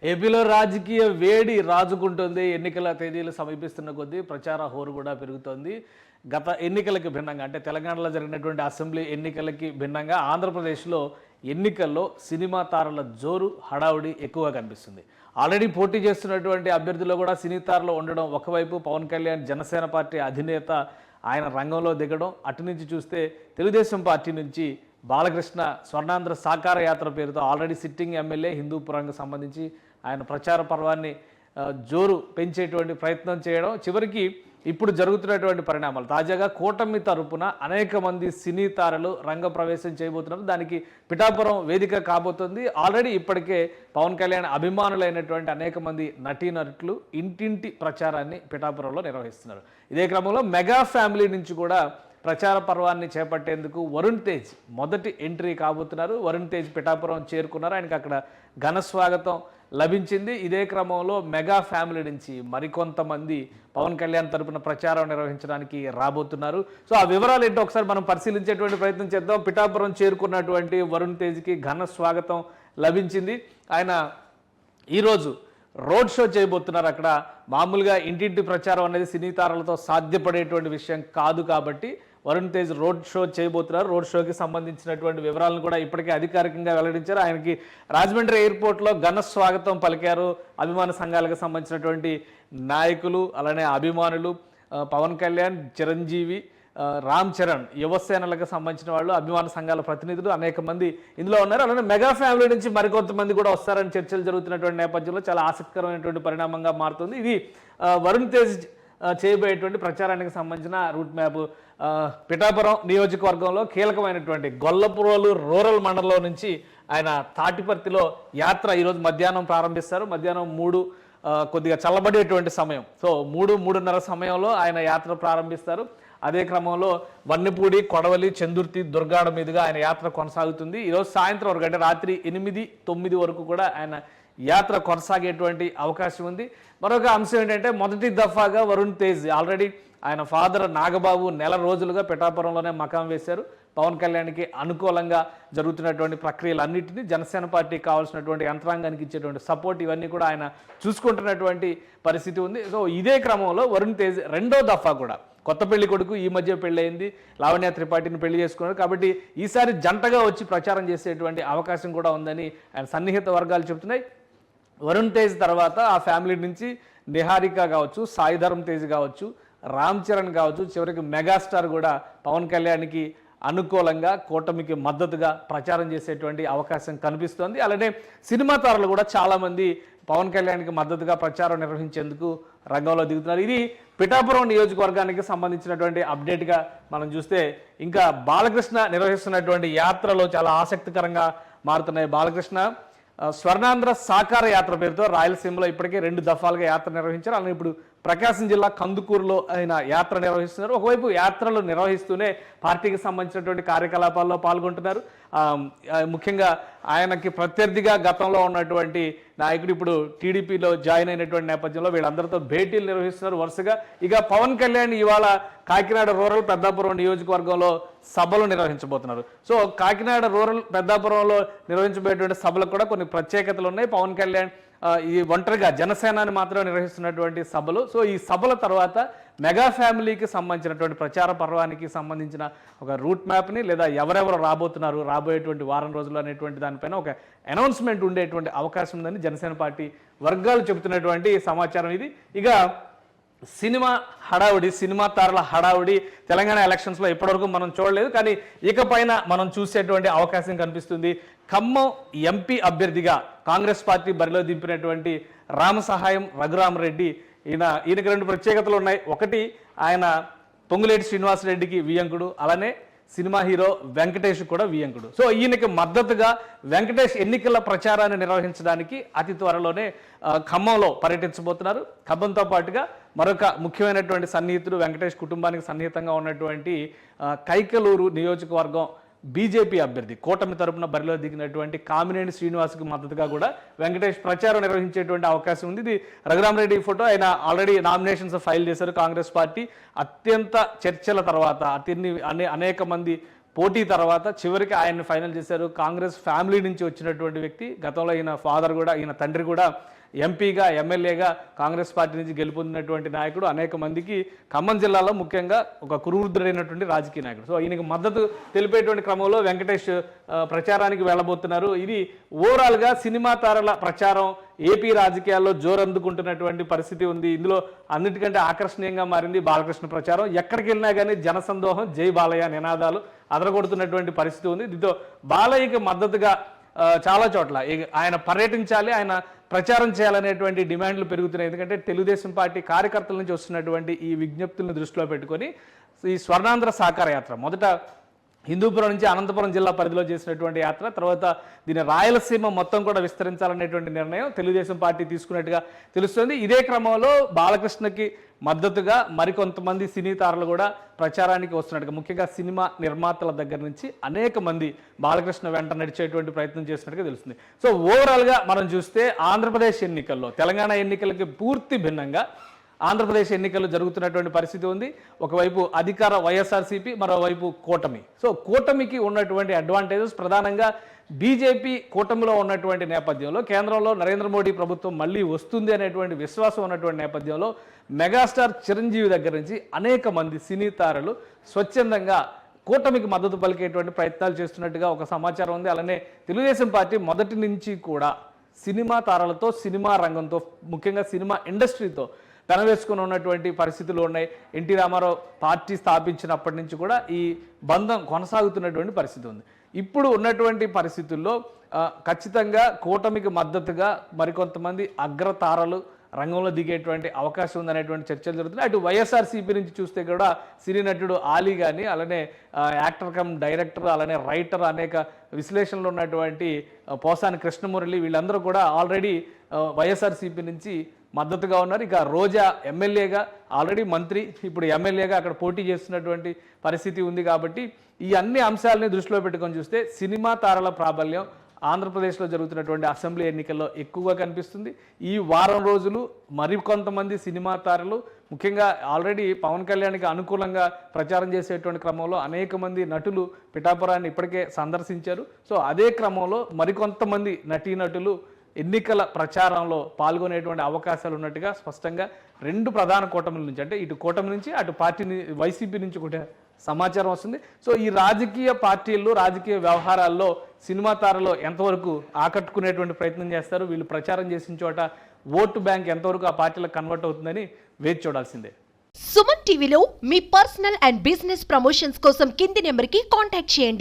ఏపీలో రాజకీయ వేడి రాజుకుంటుంది. ఎన్నికల తేదీలు సమీపిస్తున్న కొద్దీ ప్రచార హోరు కూడా పెరుగుతోంది. గత ఎన్నికలకు భిన్నంగా అంటే తెలంగాణలో జరిగినటువంటి అసెంబ్లీ ఎన్నికలకి భిన్నంగా ఆంధ్రప్రదేశ్లో ఎన్నికల్లో సినిమా తారల జోరు హడావుడి ఎక్కువగా కనిపిస్తుంది. ఆల్రెడీ పోటీ చేస్తున్నటువంటి అభ్యర్థులు కూడా సినీ తారలు ఉండడం, ఒకవైపు పవన్ కళ్యాణ్ జనసేన పార్టీ అధినేత ఆయన రంగంలో దిగడం, అటు నుంచి చూస్తే తెలుగుదేశం పార్టీ నుంచి బాలకృష్ణ స్వర్ణాంధ్ర సాకార యాత్ర పేరుతో ఆల్రెడీ సిట్టింగ్ ఎమ్మెల్యే హిందూపురానికి సంబంధించి ఆయన ప్రచార పర్వాన్ని జోరు పెంచేటువంటి ప్రయత్నం చేయడం, చివరికి ఇప్పుడు జరుగుతున్నటువంటి పరిణామాలు తాజాగా కూటమి తరపున అనేక మంది సినీ తారలు రంగ ప్రవేశం చేయబోతున్నారు. దానికి పిఠాపురం వేదిక కాబోతుంది. ఆల్రెడీ ఇప్పటికే పవన్ కళ్యాణ్ అభిమానులైనటువంటి అనేక మంది నటీనటులు ఇంటింటి ప్రచారాన్ని పిఠాపురంలో నిర్వహిస్తున్నారు. ఇదే క్రమంలో మెగా ఫ్యామిలీ నుంచి కూడా ప్రచార పర్వాన్ని చేపట్టేందుకు వరుణ్ తేజ్ మొదటి ఎంట్రీ కాబోతున్నారు. వరుణ్ తేజ్ పిఠాపురం చేరుకున్నారు. ఆయనకు అక్కడ ఘన స్వాగతం లభించింది. ఇదే క్రమంలో మెగా ఫ్యామిలీ నుంచి మరికొంతమంది పవన్ కళ్యాణ్ తరపున ప్రచారం నిర్వహించడానికి రాబోతున్నారు. సో ఆ వివరాలు ఏంటో ఒకసారి మనం పరిశీలించేటువంటి ప్రయత్నం చేద్దాం. పిఠాపురం చేరుకున్నటువంటి వరుణ్ తేజ్కి ఘన స్వాగతం లభించింది. ఆయన ఈరోజు రోడ్ షో చేయబోతున్నారు. అక్కడ మామూలుగా ఇంటింటి ప్రచారం అనేది సినీ తారలతో సాధ్యపడేటువంటి విషయం కాదు కాబట్టి వరుణ్ తేజ్ రోడ్ షో చేయబోతున్నారు. రోడ్ షోకి సంబంధించినటువంటి వివరాలను కూడా ఇప్పటికే అధికారికంగా వెల్లడించారు. ఆయనకి రాజమండ్రి ఎయిర్పోర్ట్లో ఘన స్వాగతం పలికారు అభిమాన సంఘాలకు సంబంధించినటువంటి నాయకులు, అలానే అభిమానులు. పవన్ కళ్యాణ్, చిరంజీవి, రామ్ చరణ్, యువసేనలకు సంబంధించిన వాళ్ళు, అభిమాన సంఘాల ప్రతినిధులు అనేక మంది ఇందులో ఉన్నారు. అలానే మెగా ఫ్యామిలీ నుంచి మరికొంతమంది కూడా వస్తారని చర్చలు జరుగుతున్నటువంటి నేపథ్యంలో చాలా ఆసక్తికరమైనటువంటి పరిణామంగా మారుతుంది. ఇది వరుణ్ తేజ్ చేయబోయేటువంటి ప్రచారానికి సంబంధించిన రూట్ మ్యాప్. పిఠాపురం నియోజకవర్గంలో కీలకమైనటువంటి గొల్లపురోలు రూరల్ మండలంలో నుంచి ఆయన తాటిపర్తిలో యాత్ర ఈరోజు మధ్యాహ్నం ప్రారంభిస్తారు. మధ్యాహ్నం 3 కొద్దిగా చల్లబడేటువంటి సమయం. సో 3-3:30 సమయంలో ఆయన యాత్ర ప్రారంభిస్తారు. అదే క్రమంలో వన్నెపూడి, కొడవలి, చందుర్తి, దుర్గాడ మీదుగా ఆయన యాత్ర కొనసాగుతుంది. ఈరోజు సాయంత్రం వరకు అంటే రాత్రి 8-9 వరకు కూడా ఆయన యాత్ర కొనసాగేటువంటి అవకాశం ఉంది. మరొక అంశం ఏంటంటే మొదటి దఫాగా వరుణ్ తేజ్ ఆల్రెడీ ఆయన ఫాదర్ నాగబాబు నెల రోజులుగా పిఠాపురంలోనే మకాం వేశారు. పవన్ కళ్యాణ్కి అనుకూలంగా జరుగుతున్నటువంటి ప్రక్రియలన్నింటినీ జనసేన పార్టీకి కావాల్సినటువంటి యంత్రాంగానికి ఇచ్చేటువంటి సపోర్ట్ ఇవన్నీ కూడా ఆయన చూసుకుంటున్నటువంటి పరిస్థితి ఉంది. సో ఇదే క్రమంలో వరుణ్ తేజ్ రెండో దఫా కూడా కొత్త పెళ్లి కొడుకు, ఈ మధ్య పెళ్ళయింది, లావణ్య త్రిపాఠిని పెళ్లి చేసుకున్నారు కాబట్టి ఈసారి జంటగా వచ్చి ప్రచారం చేసేటువంటి అవకాశం కూడా ఉందని ఆయన సన్నిహిత వర్గాలు చెబుతున్నాయి. వరుణ్ తేజ్ తర్వాత ఆ ఫ్యామిలీ నుంచి నిహారిక కావచ్చు, సాయిధరం తేజ్ కావచ్చు, రామ్ చరణ్ కావచ్చు, చివరికి మెగాస్టార్ కూడా పవన్ కళ్యాణ్కి అనుకూలంగా కూటమికి మద్దతుగా ప్రచారం చేసేటువంటి అవకాశం కనిపిస్తోంది. అలానే సినిమా తారలు కూడా చాలామంది పవన్ కళ్యాణ్కి మద్దతుగా ప్రచారం నిర్వహించేందుకు రంగంలో దిగుతున్నారు. ఇది పిఠాపురం నియోజకవర్గానికి సంబంధించినటువంటి అప్డేట్గా మనం చూస్తే ఇంకా బాలకృష్ణ నిర్వహిస్తున్నటువంటి యాత్రలో చాలా ఆసక్తికరంగా మారుతున్నాయి. బాలకృష్ణ స్వర్ణాంధ్ర సాకార యాత్ర పేరుతో రాయలసీమలో ఇప్పటికే 2 దఫాలుగా యాత్ర నిర్వహించారు. అలానే ఇప్పుడు ప్రకాశం జిల్లా కందుకూరులో ఆయన యాత్ర నిర్వహిస్తున్నారు. ఒకవైపు యాత్రలు నిర్వహిస్తూనే పార్టీకి సంబంధించినటువంటి కార్యకలాపాల్లో పాల్గొంటున్నారు. ముఖ్యంగా ఆయనకి ప్రత్యర్థిగా గతంలో ఉన్నటువంటి నాయకుడు ఇప్పుడు టీడీపీలో జాయిన్ అయినటువంటి నేపథ్యంలో వీళ్ళందరితో భేటీలు నిర్వహిస్తున్నారు వరుసగా. ఇక పవన్ కళ్యాణ్ ఇవాళ కాకినాడ రూరల్ పెద్దాపురం నియోజకవర్గంలో సభలు నిర్వహించబోతున్నారు. సో కాకినాడ రూరల్ పెద్దాపురంలో నిర్వహించబోయేటువంటి సభలకు కూడా కొన్ని ప్రత్యేకతలు ఉన్నాయి. పవన్ కళ్యాణ్ ఈ ఒంటరిగా జనసేనాని మాత్రం నిర్వహిస్తున్నటువంటి సభలు. సో ఈ సభల తర్వాత మెగా ఫ్యామిలీకి సంబంధించినటువంటి ప్రచార పర్వానికి సంబంధించిన ఒక రూట్ మ్యాప్ని లేదా ఎవరెవరు రాబోతున్నారు రాబోయేటువంటి వారం రోజులు అనేటువంటి దానిపైన ఒక అనౌన్స్మెంట్ ఉండేటువంటి అవకాశం ఉందని జనసేన పార్టీ వర్గాలు చెబుతున్నటువంటి సమాచారం ఇది. ఇక సినిమా హడావుడి, సినిమా తారల హడావుడి తెలంగాణ ఎలక్షన్స్లో ఇప్పటివరకు మనం చూడలేదు, కానీ ఇకపైన మనం చూసేటువంటి అవకాశం కనిపిస్తుంది. ఖమ్మం ఎంపీ అభ్యర్థిగా కాంగ్రెస్ పార్టీ బరిలో దింపినటువంటి రామసహాయం రఘురామరెడ్డి ఈయనకి 2 ప్రత్యేకతలు ఉన్నాయి. ఒకటి, ఆయన పొంగులేటి శ్రీనివాసరెడ్డికి వియంకుడు, అలానే సినిమా హీరో వెంకటేష్ కూడా వియంకుడు. సో ఈయనకి మద్దతుగా వెంకటేష్ ఎన్నికల ప్రచారాన్ని నిర్వహించడానికి అతి త్వరలోనే ఖమ్మంలో పర్యటించబోతున్నారు. ఖమ్మంతో పాటుగా మరొక ముఖ్యమైనటువంటి సన్నిహితుడు, వెంకటేష్ కుటుంబానికి సన్నిహితంగా ఉన్నటువంటి కైకలూరు నియోజకవర్గం బీజేపీ అభ్యర్థి కూటమి తరపున బరిలో దిగినటువంటి కామినేని శ్రీనివాస్కి మద్దతుగా కూడా వెంకటేష్ ప్రచారం నిర్వహించేటువంటి అవకాశం ఉంది. ఇది రఘురామరెడ్డి ఫోటో. ఆయన ఆల్రెడీ నామినేషన్స్ ఫైల్ చేశారు. కాంగ్రెస్ పార్టీ అత్యంత చర్చల తర్వాత అనేక మంది పోటీ తర్వాత చివరికి ఆయన్ని ఫైనల్ చేశారు. కాంగ్రెస్ ఫ్యామిలీ నుంచి వచ్చినటువంటి వ్యక్తి, గతంలో ఈయన ఫాదర్ కూడా, ఈయన తండ్రి కూడా ఎంపీగా ఎమ్మెల్యేగా కాంగ్రెస్ పార్టీ నుంచి గెలుపొందినటువంటి నాయకుడు, అనేక మందికి ఖమ్మం జిల్లాలో ముఖ్యంగా ఒక కురువృద్ధుడైనటువంటి రాజకీయ నాయకుడు. సో ఈయనకి మద్దతు తెలిపేటువంటి క్రమంలో వెంకటేష్ ప్రచారానికి వెళ్ళబోతున్నారు. ఇది ఓవరాల్గా సినిమా తారల ప్రచారం ఏపీ రాజకీయాల్లో జోరందుకుంటున్నటువంటి పరిస్థితి ఉంది. ఇందులో అన్నిటికంటే ఆకర్షణీయంగా మారింది బాలకృష్ణ ప్రచారం. ఎక్కడికి వెళ్ళినా కానీ జనసందోహం, జై బాలయ్య నినాదాలు అదరగొడుతున్నటువంటి పరిస్థితి ఉంది. దీంతో బాలయ్యకి మద్దతుగా చాలా చోట్ల ఆయన పర్యటించాలి, ఆయన ప్రచారం చేయాలనేటువంటి డిమాండ్లు పెరుగుతున్నాయి. ఎందుకంటే తెలుగుదేశం పార్టీ కార్యకర్తల నుంచి వస్తున్నటువంటి ఈ విజ్ఞప్తులను దృష్టిలో పెట్టుకొని ఈ స్వర్ణాంధ్ర సాకార యాత్ర మొదట హిందూపురం నుంచి అనంతపురం జిల్లా పరిధిలో చేసినటువంటి యాత్ర, తర్వాత దీని రాయలసీమ మొత్తం కూడా విస్తరించాలనేటువంటి నిర్ణయం తెలుగుదేశం పార్టీ తీసుకున్నట్టుగా తెలుస్తుంది. ఇదే క్రమంలో బాలకృష్ణకి మద్దతుగా మరికొంతమంది సినీ తారలు కూడా ప్రచారానికి వస్తున్నట్టుగా, ముఖ్యంగా సినిమా నిర్మాతల దగ్గర నుంచి అనేక మంది బాలకృష్ణ వెంట నడిచేటువంటి ప్రయత్నం చేస్తున్నట్టుగా తెలుస్తుంది. సో ఓవరాల్గా మనం చూస్తే ఆంధ్రప్రదేశ్ ఎన్నికల్లో తెలంగాణ ఎన్నికలకి పూర్తి భిన్నంగా ఆంధ్రప్రదేశ్ ఎన్నికలు జరుగుతున్నటువంటి పరిస్థితి ఉంది. ఒకవైపు అధికార వైఎస్ఆర్సీపీ, మరోవైపు కూటమి. సో కూటమికి ఉన్నటువంటి అడ్వాంటేజెస్ ప్రధానంగా బీజేపీ కూటమిలో ఉన్నటువంటి నేపథ్యంలో, కేంద్రంలో నరేంద్ర మోడీ ప్రభుత్వం మళ్ళీ వస్తుంది అనేటువంటి విశ్వాసం ఉన్నటువంటి నేపథ్యంలో మెగాస్టార్ చిరంజీవి దగ్గర నుంచి అనేక మంది సినీ తారలు స్వచ్ఛందంగా కూటమికి మద్దతు పలికేటువంటి ప్రయత్నాలు చేస్తున్నట్టుగా ఒక సమాచారం ఉంది. అలానే తెలుగుదేశం పార్టీ మొదటి నుంచి కూడా సినిమా తారలతో, సినిమా రంగంతో, ముఖ్యంగా సినిమా ఇండస్ట్రీతో పెనవేసుకుని ఉన్నటువంటి పరిస్థితులు ఉన్నాయి. ఎన్టీ రామారావు పార్టీ స్థాపించినప్పటి నుంచి కూడా ఈ బంధం కొనసాగుతున్నటువంటి పరిస్థితి ఉంది. ఇప్పుడు ఉన్నటువంటి పరిస్థితుల్లో ఖచ్చితంగా కూటమికి మద్దతుగా మరికొంతమంది అగ్రతారలు రంగంలో దిగేటువంటి అవకాశం ఉందనేటువంటి చర్చలు జరుగుతున్నాయి. అటు వైఎస్ఆర్సీపీ నుంచి చూస్తే కూడా సినీ నటుడు ఆలీ కానీ, అలానే యాక్టర్ కమ్ డైరెక్టర్, అలానే రైటర్, అనేక విశ్లేషణలు ఉన్నటువంటి పోసాని కృష్ణమురళి, వీళ్ళందరూ కూడా ఆల్రెడీ వైఎస్ఆర్సీపీ నుంచి మద్దతుగా ఉన్నారు. ఇక రోజా ఎమ్మెల్యేగా, ఆల్రెడీ మంత్రి, ఇప్పుడు ఎమ్మెల్యేగా అక్కడ పోటీ చేస్తున్నటువంటి పరిస్థితి ఉంది. కాబట్టి ఈ అన్ని అంశాలని దృష్టిలో పెట్టుకొని చూస్తే సినిమా తారల ప్రాబల్యం ఆంధ్రప్రదేశ్లో జరుగుతున్నటువంటి అసెంబ్లీ ఎన్నికల్లో ఎక్కువగా కనిపిస్తుంది. ఈ వారం రోజులు మరికొంతమంది సినిమా తారలు, ముఖ్యంగా ఆల్రెడీ పవన్ కళ్యాణ్కి అనుకూలంగా ప్రచారం చేసేటువంటి క్రమంలో అనేక మంది నటులు పిఠాపురాన్ని ఇప్పటికే సందర్శించారు. సో అదే క్రమంలో మరికొంతమంది నటీనటులు ఎన్నికల ప్రచారంలో పాల్గొనేటువంటి అవకాశాలు ఉన్నట్టుగా స్పష్టంగా రెండు ప్రధాన కూటమిల నుంచి, అంటే ఇటు కూటమి నుంచి అటు పార్టీ వైసీపీ నుంచి కూడా సమాచారం వస్తుంది. సో ఈ రాజకీయ పార్టీల్లో, రాజకీయ వ్యవహారాల్లో సినిమా తారలు ఎంతవరకు ఆకట్టుకునేటువంటి ప్రయత్నం చేస్తారు, వీళ్ళు ప్రచారం చేసిన చోట ఓటు బ్యాంక్ ఎంతవరకు ఆ పార్టీలకు కన్వర్ట్ అవుతుందని వేచి చూడాల్సిందే. సుమన్ టీవీలో మీ పర్సనల్ అండ్ బిజినెస్ ప్రమోషన్స్ కోసం కింది నెంబర్కి కాంటాక్ట్ చేయండి.